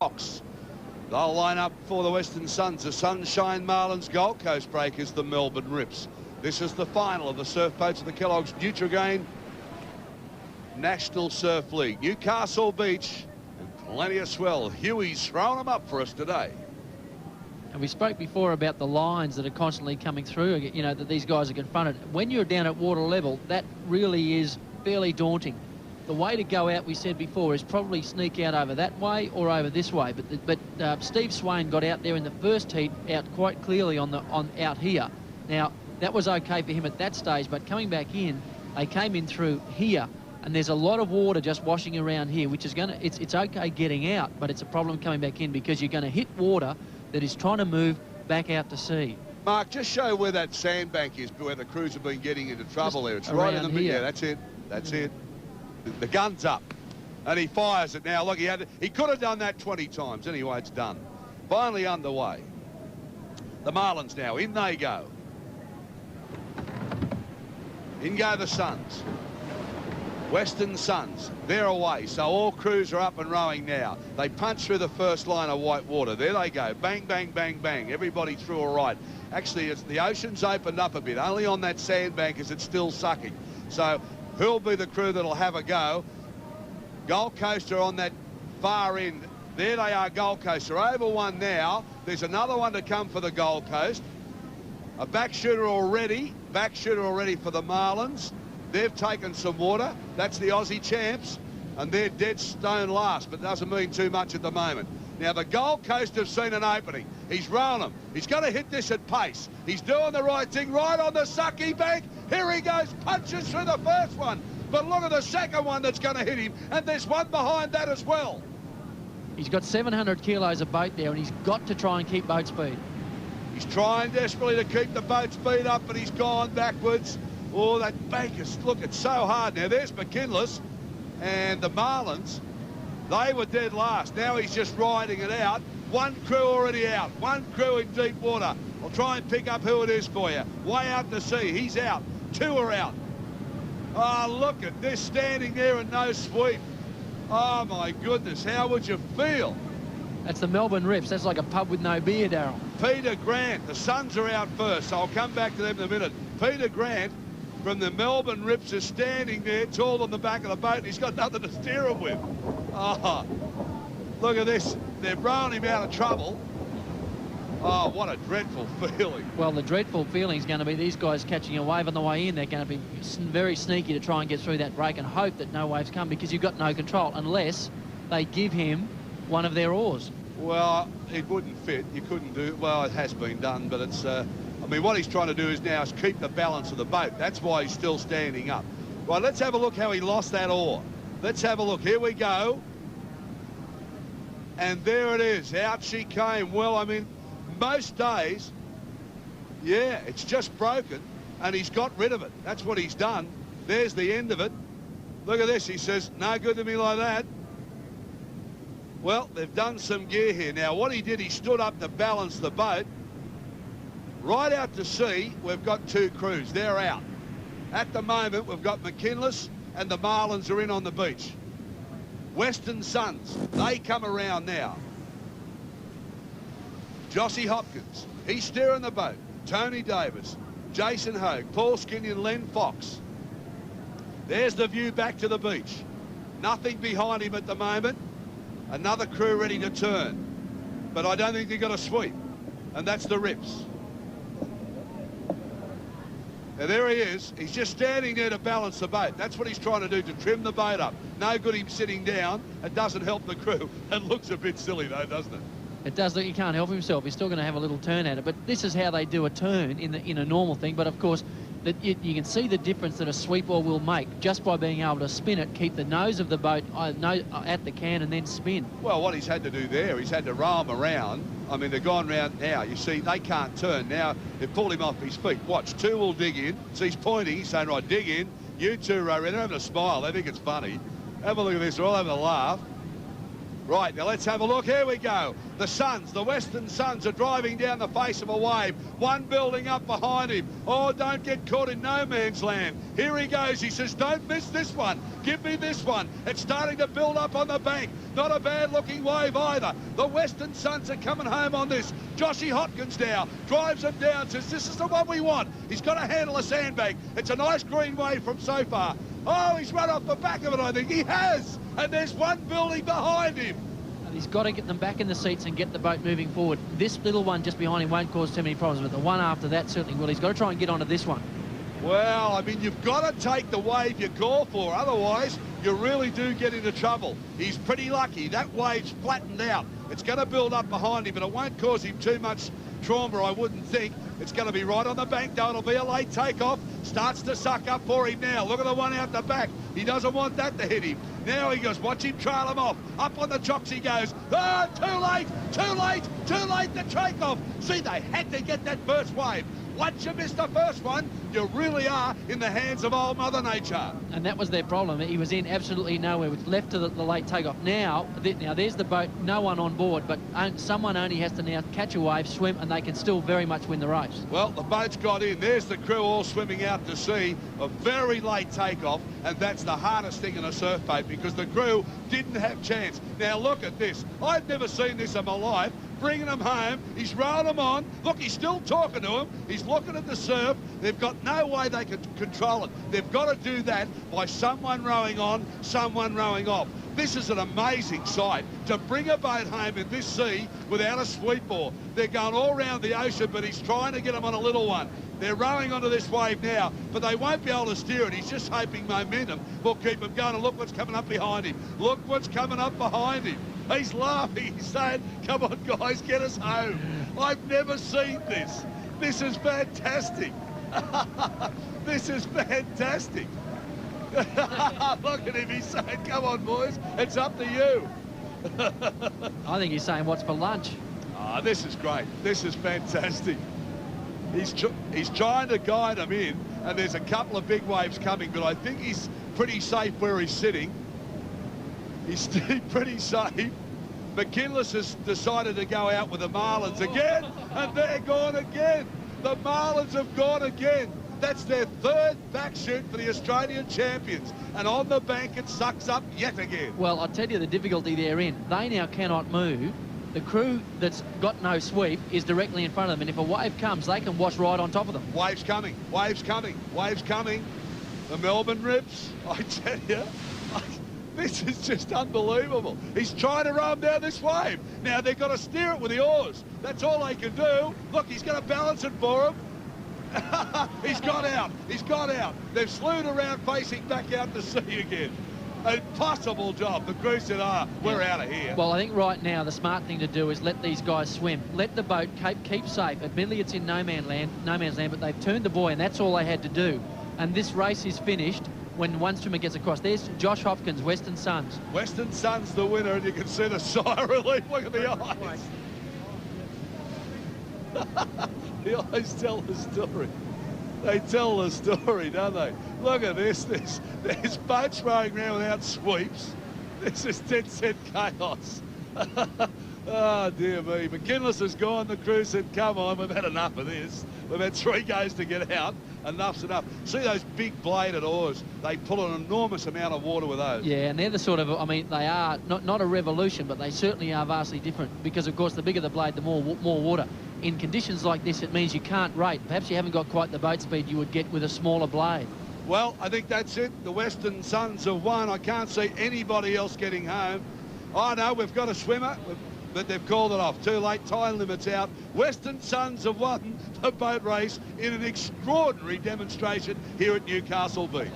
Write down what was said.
Fox. They'll line up for the Western Suns, the Sunshine Marlins, Gold Coast Breakers, the Melbourne Rips. This is the final of the Surfboats of the Kellogg's Nutri-Grain National Surf League. Newcastle Beach and plenty of swell. Huey's throwing them up for us today. And we spoke before about the lines that are constantly coming through, you know, that these guys are confronted. When you're down at water level, that really is fairly daunting. The way to go out, we said before, is probably sneak out over that way or over this way. But Steve Swain got out there in the first heat out quite clearly on out here. Now, that was okay for him at that stage, but coming back in, they came in through here. And there's a lot of water just washing around here, which is going to, it's okay getting out, but it's a problem coming back in because you're going to hit water that is trying to move back out to sea. Mark, just show where that sandbank is, where the crews have been getting into trouble there. It's right in the middle. Yeah, that's it. That's it. The gun's up, and he fires it now. Look, he could have done that 20 times. Anyway, it's done. Finally underway. The Marlins now, in they go. In go the Suns. Western Suns, they're away, so all crews are up and rowing now. They punch through the first line of white water. There they go. Bang, bang, bang, bang. Everybody through all right. Actually, the ocean's opened up a bit. Only on that sandbank is it still sucking. So who'll be the crew that'll have a go? Gold Coast are on that far end. There they are, Gold Coast are over one now. There's another one to come for the Gold Coast. A back shooter already for the Marlins. They've taken some water. That's the Aussie champs, and they're dead stone last, but doesn't mean too much at the moment. Now, the Gold Coast have seen an opening. He's rowing them. He's going to hit this at pace. He's doing the right thing right on the sucky bank. Here he goes, punches through the first one. But look at the second one that's going to hit him, and there's one behind that as well. He's got 700 kilos of boat there, and he's got to try and keep boat speed. He's trying desperately to keep the boat speed up, but he's gone backwards. Oh, that bank is, look, it's so hard. Now, there's McKinless and the Marlins. They were dead last. Now he's just riding it out. One crew already out. One crew in deep water. I'll try and pick up who it is for you. Way out to sea. He's out. Two are out. Oh, look at this, standing there and no sweep. Oh, my goodness. How would you feel? That's the Melbourne Rips. That's like a pub with no beer, Darrell. Peter Grant. The Suns are out first, so I'll come back to them in a minute. Peter Grant from the Melbourne Rips is standing there tall on the back of the boat, and he's got nothing to steer him with. Oh, look at this. They're rowing him out of trouble. Oh, what a dreadful feeling. Well, the dreadful feeling is going to be these guys catching a wave on the way in. They're going to be very sneaky to try and get through that break and hope that no waves come, because you've got no control unless they give him one of their oars. Well, it wouldn't fit. You couldn't do it. Well, it has been done, but it's... I mean, what he's trying to do is now is keep the balance of the boat. That's why he's still standing up. Right, let's have a look how he lost that oar. Let's have a look. Here we go. And there it is. Out she came. Well, I mean, most days, yeah, it's just broken, and he's got rid of it. That's what he's done. There's the end of it. Look at this. He says, no good to me like that. Well, they've done some gear here. Now, what he did, he stood up to balance the boat. Right out to sea, we've got two crews. They're out. At the moment, we've got McKinless and the Marlins are in on the beach. Western Suns, they come around now. Jossie Hopkins, he's steering the boat. Tony Davis, Jason Hogue, Paul Skinnion, Len Fox. There's the view back to the beach. Nothing behind him at the moment. Another crew ready to turn. But I don't think they've got a sweep. And that's the Rips. Now, there he is. He's just standing there to balance the boat. That's what he's trying to do, to trim the boat up. No good him sitting down. It doesn't help the crew. It looks a bit silly, though, doesn't it? It does look, he can't help himself. He's still going to have a little turn at it. But this is how they do a turn in a normal thing. But, of course, you can see the difference that a sweep oar will make just by being able to spin it, keep the nose of the boat at the can and then spin. Well, what he's had to do there, he's had to row him around. I mean, they're gone round now. You see, they can't turn. Now, they've pulled him off his feet. Watch, two will dig in. So he's pointing. He's saying, right, dig in. You two row around. They're having a smile. They think it's funny. Have a look at this. They're all having a laugh. Right, now let's have a look. Here we go. The Suns, the Western Suns, are driving down the face of a wave. One building up behind him. Oh, don't get caught in no man's land. Here he goes. He says, don't miss this one. Give me this one. It's starting to build up on the bank. Not a bad-looking wave either. The Western Suns are coming home on this. Joshy Hopkins now drives him down, says, this is the one we want. He's got to handle a sandbag. It's a nice green wave from so far. Oh, he's run off the back of it, I think. He has. And there's one building behind him. And he's got to get them back in the seats and get the boat moving forward. This little one just behind him won't cause too many problems, but the one after that certainly will. He's got to try and get onto this one. Well, I mean, you've got to take the wave you call for. Otherwise, you really do get into trouble. He's pretty lucky. That wave's flattened out. It's going to build up behind him, but it won't cause him too much trauma, I wouldn't think. It's going to be right on the bank, though. It'll be a late takeoff. Starts to suck up for him now. Look at the one out the back. He doesn't want that to hit him. Now he goes, watch him trail him off. Up on the chocks he goes. Oh, too late, too late, too late to take off. See, they had to get that first wave. Once you miss the first one, you really are in the hands of old Mother Nature. And that was their problem. He was in absolutely nowhere. It was left to the late takeoff. Now there's the boat, no one on board, but someone only has to now catch a wave, swim, and they can still very much win the race. Well, the boat's got in. There's the crew all swimming out to sea. A very late takeoff, and that's the hardest thing in a surf boat because the crew didn't have chance. Now look at this. I've never seen this in my life. Bringing them home, he's rolling them on. Look, he's still talking to him. He's looking at the surf. They've got no way they can control it. They've got to do that by someone rowing on, someone rowing off. This is an amazing sight, to bring a boat home in this sea without a sweep oar. They're going all around the ocean, but he's trying to get them on a little one. They're rowing onto this wave now, but they won't be able to steer it. He's just hoping momentum will keep him going. And look what's coming up behind him. Look what's coming up behind him. He's laughing. He's saying, come on, guys, get us home. I've never seen this. This is fantastic. This is fantastic. Look at him. He's saying, come on, boys. It's up to you. I think he's saying, what's for lunch? Oh, this is great. This is fantastic. He's trying to guide them in, and there's a couple of big waves coming, but I think he's pretty safe where he's sitting. He's still pretty safe. McKinless has decided to go out with the Marlins again, and they're gone again. The Marlins have gone again. That's their third backshoot for the Australian champions. And on the bank, it sucks up yet again. Well, I'll tell you the difficulty they're in. They now cannot move. The crew that's got no sweep is directly in front of them. And if a wave comes, they can wash right on top of them. Waves coming, waves coming, waves coming. The Melbourne Rips, I tell you. This is just unbelievable. He's trying to row him down this wave. Now they've got to steer it with the oars. That's all they can do. Look, he's going to balance it for him. He's got out. He's got out. They've slewed around facing back out to sea again. Impossible job. The crew said, we're out of here. Well, I think right now the smart thing to do is let these guys swim. Let the boat keep safe. Admittedly, it's in no man's land, but they've turned the buoy, and that's all they had to do. And this race is finished when one swimmer gets across. There's Josh Hopkins, Western Suns. Western Suns the winner, and you can see the sigh of relief. Look at the eyes. The eyes tell the story. They tell the story, don't they? Look at this. There's boats rowing around without sweeps. This is dead set chaos. Oh, dear me. McKinless has gone. The crew said, come on, we've had enough of this. We've had 3 goes to get out. Enough's enough. See those big bladed oars? They pull an enormous amount of water with those. Yeah, and they're the sort of, I mean, they are not a revolution, but they certainly are vastly different because, of course, the bigger the blade, the more water. In conditions like this, it means you can't rate. Perhaps you haven't got quite the boat speed you would get with a smaller blade. Well, I think that's it. The Western Suns have won. I can't see anybody else getting home. Oh, no, we've got a swimmer, but they've called it off. Too late, time limit's out. Western Suns have won the boat race in an extraordinary demonstration here at Newcastle Beach.